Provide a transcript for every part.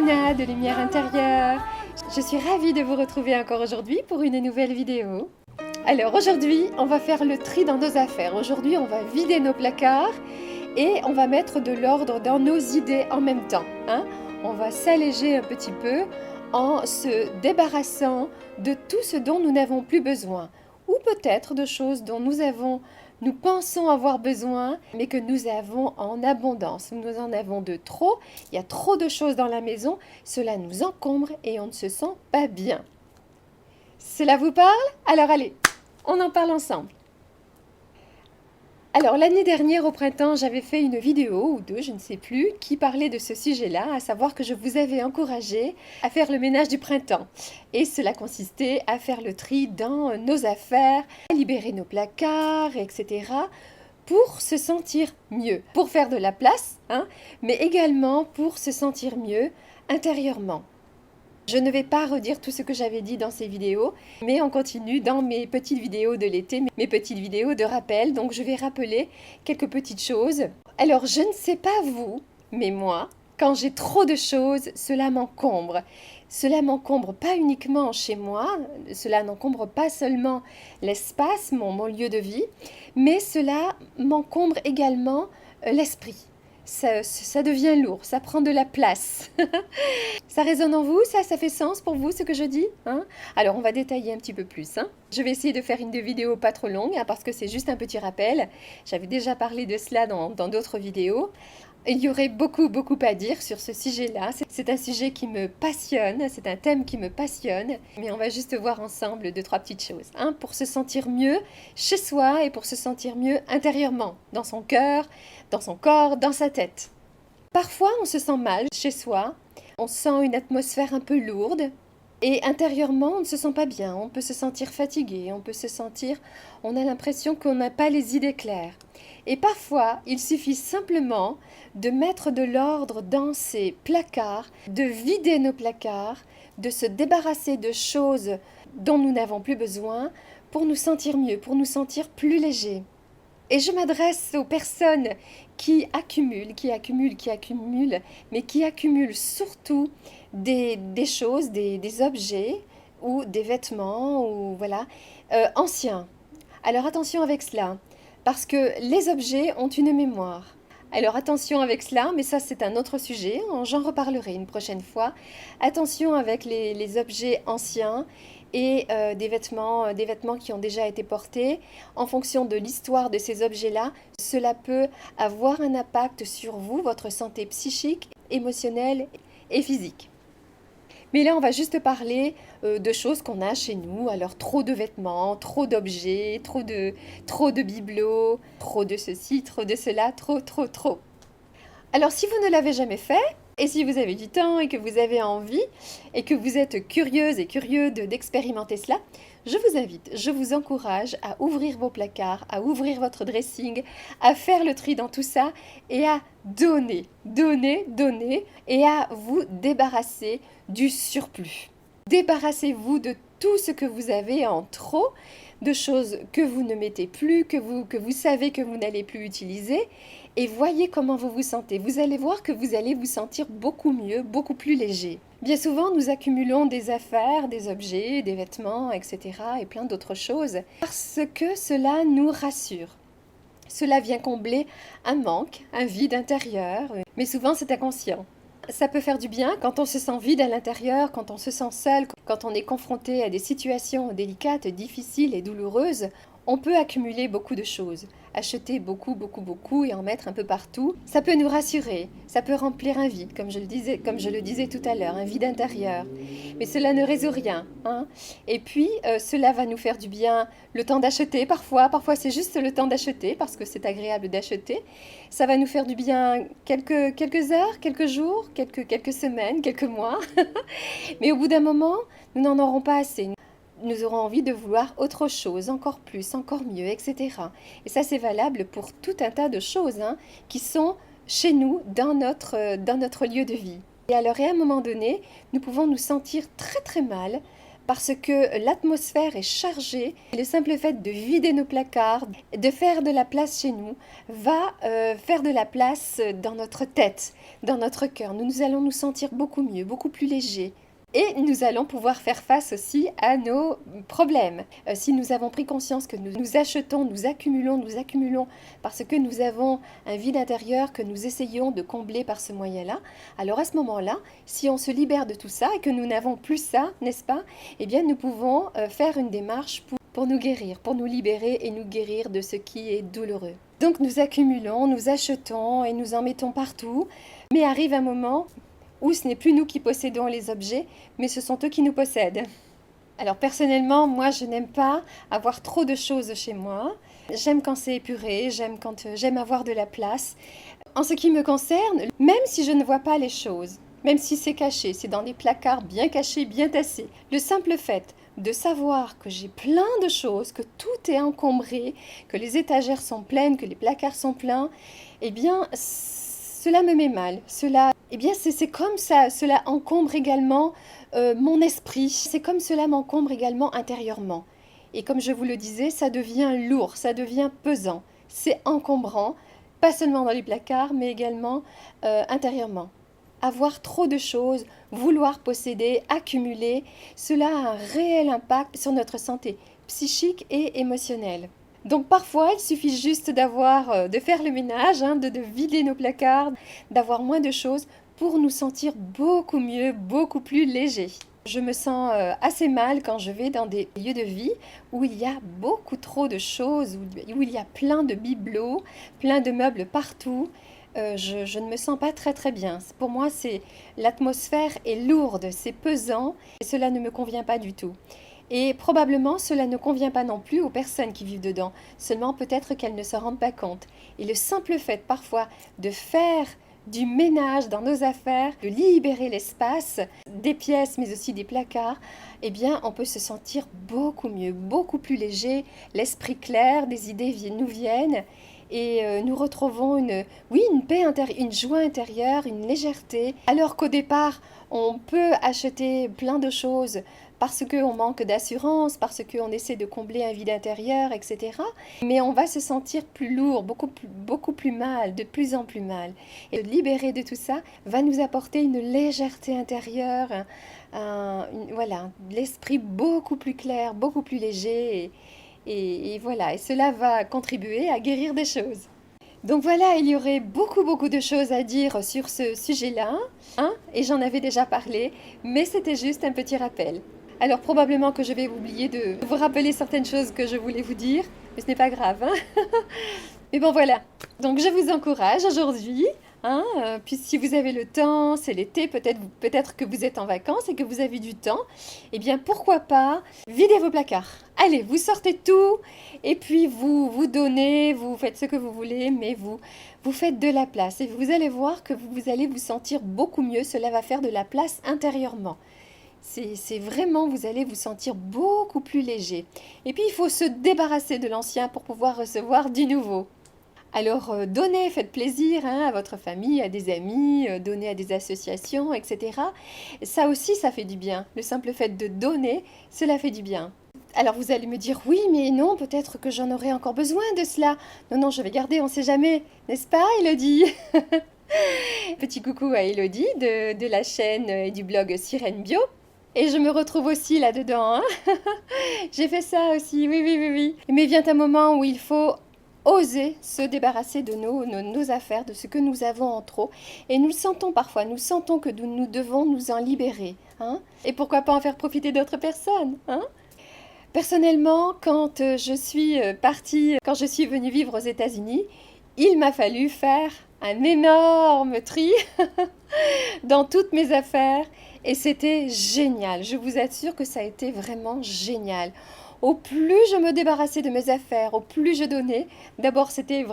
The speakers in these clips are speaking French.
Anna de Lumière Intérieure. Je suis ravie de vous retrouver encore aujourd'hui pour une nouvelle vidéo. Alors aujourd'hui, on va faire le tri dans nos affaires. Aujourd'hui, on va vider nos placards et on va mettre de l'ordre dans nos idées en même temps. On va s'alléger un petit peu en se débarrassant de tout ce dont nous n'avons plus besoin. Ou peut-être de choses dont nous pensons avoir besoin, mais que nous avons en abondance. Nous en avons de trop, il y a trop de choses dans la maison, cela nous encombre et on ne se sent pas bien. Cela vous parle? Alors allez, on en parle ensemble. Alors l'année dernière au printemps, j'avais fait une vidéo ou deux, je ne sais plus, qui parlait de ce sujet-là, à savoir que je vous avais encouragé à faire le ménage du printemps. Et cela consistait à faire le tri dans nos affaires, à libérer nos placards, etc. pour se sentir mieux, pour faire de la place, mais également pour se sentir mieux intérieurement. Je ne vais pas redire tout ce que j'avais dit dans ces vidéos, mais on continue dans mes petites vidéos de l'été, mes petites vidéos de rappel, donc je vais rappeler quelques petites choses. Alors je ne sais pas vous, mais moi, quand j'ai trop de choses, cela m'encombre. Cela m'encombre pas uniquement chez moi, cela n'encombre pas seulement l'espace, mon lieu de vie, mais cela m'encombre également l'esprit. Ça devient lourd, ça prend de la place. Ça résonne en vous, ça fait sens pour vous ce que je dis, Alors on va détailler un petit peu plus. Je vais essayer de faire une vidéo pas trop longue parce que c'est juste un petit rappel. J'avais déjà parlé de cela dans d'autres vidéos. Il y aurait beaucoup à dire sur ce sujet-là. C'est un sujet qui me passionne, c'est un thème qui me passionne. Mais on va juste voir ensemble deux, trois petites choses. Pour se sentir mieux chez soi et pour se sentir mieux intérieurement, dans son cœur, dans son corps, dans sa tête. Parfois, on se sent mal chez soi, on sent une atmosphère un peu lourde et intérieurement, on ne se sent pas bien. On peut se sentir fatigué, on a l'impression qu'on n'a pas les idées claires. Et parfois, il suffit simplement de mettre de l'ordre dans ces placards, de vider nos placards, de se débarrasser de choses dont nous n'avons plus besoin pour nous sentir mieux, pour nous sentir plus légers. Et je m'adresse aux personnes qui accumulent, mais qui accumulent surtout des choses, des objets ou des vêtements ou anciens. Alors attention avec cela, parce que les objets ont une mémoire. Alors attention avec cela, mais ça c'est un autre sujet, j'en reparlerai une prochaine fois. Attention avec les objets anciens et des vêtements qui ont déjà été portés. En fonction de l'histoire de ces objets-là, cela peut avoir un impact sur vous, votre santé psychique, émotionnelle et physique. Mais là, on va juste parler de choses qu'on a chez nous. Alors, trop de vêtements, trop d'objets, trop de bibelots, trop de ceci, trop de cela, trop. Alors, si vous ne l'avez jamais fait, et si vous avez du temps et que vous avez envie, et que vous êtes curieuse et curieux d'expérimenter cela, je vous invite, je vous encourage à ouvrir vos placards, à ouvrir votre dressing, à faire le tri dans tout ça et à donner, et à vous débarrasser du surplus. Débarrassez-vous de tout ce que vous avez en trop, de choses que vous ne mettez plus, que vous savez que vous n'allez plus utiliser, et voyez comment vous vous sentez. Vous allez voir que vous allez vous sentir beaucoup mieux, beaucoup plus léger. Bien souvent, nous accumulons des affaires, des objets, des vêtements, etc. et plein d'autres choses, parce que cela nous rassure. Cela vient combler un manque, un vide intérieur, mais souvent c'est inconscient. Ça peut faire du bien quand on se sent vide à l'intérieur, quand on se sent seul, quand on est confronté à des situations délicates, difficiles et douloureuses. On peut accumuler beaucoup de choses, acheter beaucoup et en mettre un peu partout. Ça peut nous rassurer, ça peut remplir un vide, comme je le disais tout à l'heure, un vide intérieur. Mais cela ne résout rien. Et puis, cela va nous faire du bien le temps d'acheter parfois. Parfois, c'est juste le temps d'acheter parce que c'est agréable d'acheter. Ça va nous faire du bien quelques heures, quelques jours, quelques semaines, quelques mois. Mais au bout d'un moment, nous n'en aurons pas assez. Nous aurons envie de vouloir autre chose, encore plus, encore mieux, etc. Et ça, c'est valable pour tout un tas de choses qui sont chez nous, dans notre lieu de vie. Et alors, à un moment donné, nous pouvons nous sentir très mal parce que l'atmosphère est chargée. Le simple fait de vider nos placards, de faire de la place chez nous, va faire de la place dans notre tête, dans notre cœur. Nous allons nous sentir beaucoup mieux, beaucoup plus légers. Et nous allons pouvoir faire face aussi à nos problèmes. Si nous avons pris conscience que nous achetons, nous accumulons parce que nous avons un vide intérieur que nous essayons de combler par ce moyen-là, alors à ce moment-là, si on se libère de tout ça et que nous n'avons plus ça, n'est-ce pas? Eh bien, nous pouvons faire une démarche pour nous guérir, pour nous libérer et nous guérir de ce qui est douloureux. Donc nous accumulons, nous achetons et nous en mettons partout, mais arrive un moment où ce n'est plus nous qui possédons les objets, mais ce sont eux qui nous possèdent. Alors personnellement, moi je n'aime pas avoir trop de choses chez moi. J'aime quand c'est épuré, j'aime avoir de la place. En ce qui me concerne, même si je ne vois pas les choses, même si c'est caché, c'est dans des placards bien cachés, bien tassés, le simple fait de savoir que j'ai plein de choses, que tout est encombré, que les étagères sont pleines, que les placards sont pleins, eh bien cela me met mal. Eh bien, c'est comme ça, cela encombre également mon esprit. C'est comme cela m'encombre également intérieurement. Et comme je vous le disais, ça devient lourd, ça devient pesant. C'est encombrant, pas seulement dans les placards, mais également intérieurement. Avoir trop de choses, vouloir posséder, accumuler, cela a un réel impact sur notre santé psychique et émotionnelle. Donc parfois, il suffit juste de faire le ménage, de vider nos placards, d'avoir moins de choses pour nous sentir beaucoup mieux, beaucoup plus légers. Je me sens assez mal quand je vais dans des lieux de vie où il y a beaucoup trop de choses, où il y a plein de bibelots, plein de meubles partout. Je ne me sens pas très très bien. Pour moi, l'atmosphère est lourde, c'est pesant et cela ne me convient pas du tout. Et probablement cela ne convient pas non plus aux personnes qui vivent dedans, seulement peut-être qu'elles ne se rendent pas compte. Et le simple fait parfois de faire du ménage dans nos affaires, de libérer l'espace des pièces mais aussi des placards, eh bien on peut se sentir beaucoup mieux, beaucoup plus léger, l'esprit clair, des idées nous viennent et nous retrouvons une paix intérieure, une joie intérieure, une légèreté, alors qu'au départ on peut acheter plein de choses parce qu'on manque d'assurance, parce qu'on essaie de combler un vide intérieur, etc. Mais on va se sentir plus lourd, beaucoup plus mal, de plus en plus mal. Et de libérer de tout ça va nous apporter une légèreté intérieure, l'esprit beaucoup plus clair, beaucoup plus léger. Et voilà, et cela va contribuer à guérir des choses. Donc voilà, il y aurait beaucoup de choses à dire sur ce sujet-là, et j'en avais déjà parlé, mais c'était juste un petit rappel. Alors probablement que je vais oublier de vous rappeler certaines choses que je voulais vous dire, mais ce n'est pas grave. Mais bon voilà, donc je vous encourage aujourd'hui, puis si vous avez le temps, c'est l'été, peut-être que vous êtes en vacances et que vous avez du temps, eh bien pourquoi pas vider vos placards. Allez, vous sortez tout et puis vous donnez, vous faites ce que vous voulez, mais vous faites de la place et vous allez voir que vous allez vous sentir beaucoup mieux, cela va faire de la place intérieurement. C'est vraiment, vous allez vous sentir beaucoup plus léger. Et puis, il faut se débarrasser de l'ancien pour pouvoir recevoir du nouveau. Alors, donnez, faites plaisir à votre famille, à des amis, donnez à des associations, etc. Ça aussi, ça fait du bien. Le simple fait de donner, cela fait du bien. Alors, vous allez me dire, oui, mais non, peut-être que j'en aurai encore besoin de cela. Non, je vais garder, on ne sait jamais. N'est-ce pas, Elodie? Petit coucou à Elodie de la chaîne et du blog Sirène Bio. Et je me retrouve aussi là-dedans. J'ai fait ça aussi, oui. Mais vient un moment où il faut oser se débarrasser de nos affaires, de ce que nous avons en trop. Et nous le sentons parfois, nous sentons que nous devons nous en libérer. Et pourquoi pas en faire profiter d'autres personnes. Personnellement, quand je suis partie, quand je suis venue vivre aux États-Unis, il m'a fallu faire un énorme tri dans toutes mes affaires et c'était génial. Je vous assure que ça a été vraiment génial. Au plus je me débarrassais de mes affaires, au plus je donnais. D'abord, c'était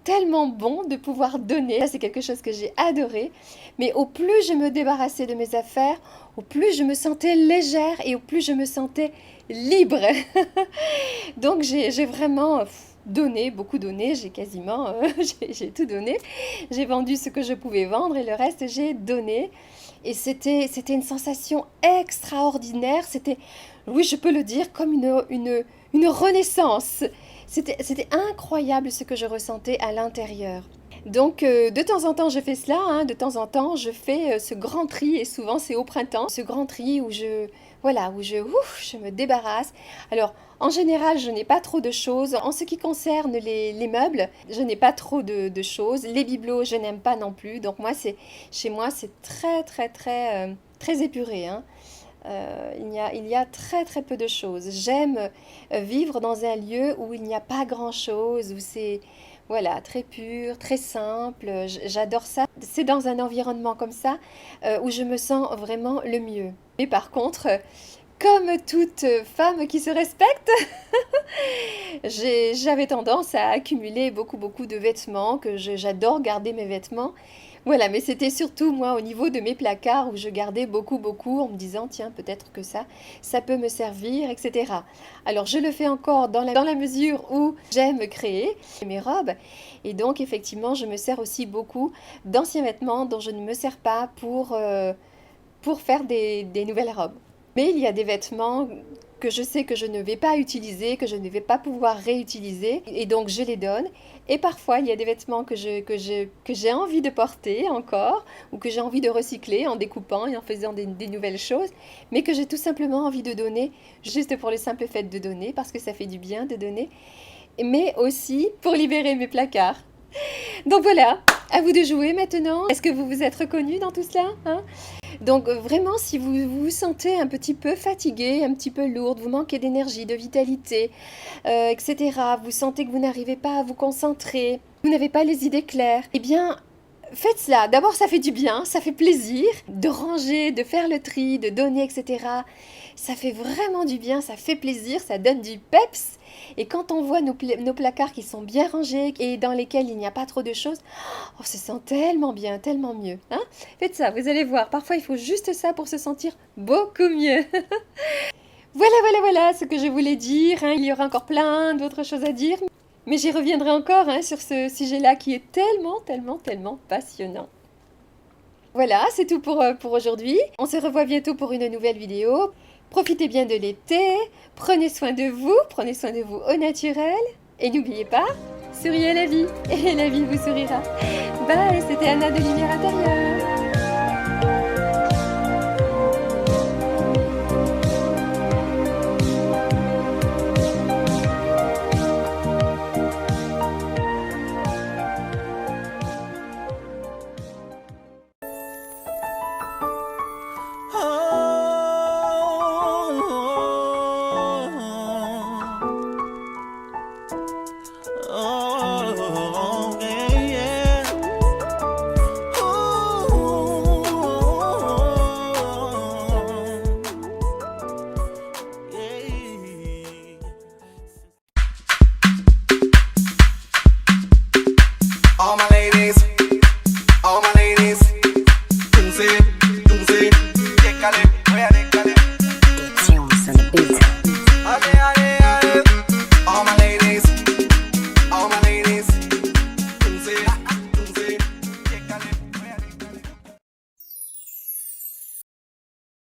tellement bon de pouvoir donner. Ça, c'est quelque chose que j'ai adoré. Mais au plus je me débarrassais de mes affaires, au plus je me sentais légère et au plus je me sentais libre. Donc, j'ai vraiment donné, beaucoup donné. J'ai quasiment, j'ai tout donné. J'ai vendu ce que je pouvais vendre et le reste, j'ai donné. Et c'était une sensation extraordinaire. C'était, oui, je peux le dire, comme une renaissance. C'était incroyable ce que je ressentais à l'intérieur. Donc, de temps en temps, je fais cela, hein, de temps en temps, je fais ce grand tri, et souvent c'est au printemps, ce grand tri où voilà, je me débarrasse. Alors, en général, je n'ai pas trop de choses. En ce qui concerne les meubles, je n'ai pas trop de choses. Les bibelots, je n'aime pas non plus. Donc, chez moi, c'est très, très, très, très épuré, hein. Il y a très très peu de choses. J'aime vivre dans un lieu où il n'y a pas grand-chose, où c'est voilà, très pur, très simple. J'adore ça. C'est dans un environnement comme ça où je me sens vraiment le mieux. Mais par contre, comme toute femme qui se respecte, j'avais tendance à accumuler beaucoup de vêtements, j'adore garder mes vêtements. Voilà, mais c'était surtout moi au niveau de mes placards où je gardais beaucoup en me disant tiens peut-être que ça peut me servir, etc. Alors je le fais encore dans la mesure où j'aime créer mes robes et donc effectivement je me sers aussi beaucoup d'anciens vêtements dont je ne me sers pas pour faire des nouvelles robes. Mais il y a des vêtements que je sais que je ne vais pas utiliser, que je ne vais pas pouvoir réutiliser, et donc je les donne. Et parfois, il y a des vêtements que j'ai envie de porter encore, ou que j'ai envie de recycler en découpant et en faisant des nouvelles choses, mais que j'ai tout simplement envie de donner, juste pour le simple fait de donner, parce que ça fait du bien de donner, mais aussi pour libérer mes placards. Donc voilà, à vous de jouer maintenant. Est-ce que vous vous êtes reconnus dans tout cela, hein? Donc vraiment, si vous vous sentez un petit peu fatigué, un petit peu lourde, vous manquez d'énergie, de vitalité, etc., vous sentez que vous n'arrivez pas à vous concentrer, vous n'avez pas les idées claires, eh bien, faites cela. D'abord, ça fait du bien, ça fait plaisir de ranger, de faire le tri, de donner, etc. Ça fait vraiment du bien, ça fait plaisir, ça donne du peps. Et quand on voit nos placards qui sont bien rangés et dans lesquels il n'y a pas trop de choses, on se sent tellement bien, tellement mieux, hein? Faites ça, vous allez voir. Parfois, il faut juste ça pour se sentir beaucoup mieux. Voilà ce que je voulais dire, hein. Il y aura encore plein d'autres choses à dire. Mais j'y reviendrai encore, hein, sur ce sujet-là qui est tellement passionnant. Voilà, c'est tout pour aujourd'hui. On se revoit bientôt pour une nouvelle vidéo. Profitez bien de l'été, prenez soin de vous au naturel. Et n'oubliez pas, souriez à la vie, et la vie vous sourira. Bye, c'était Anna de Lumière Intérieure. All my ladies, dulce, décale, voy a décale. It's Jones on the beat.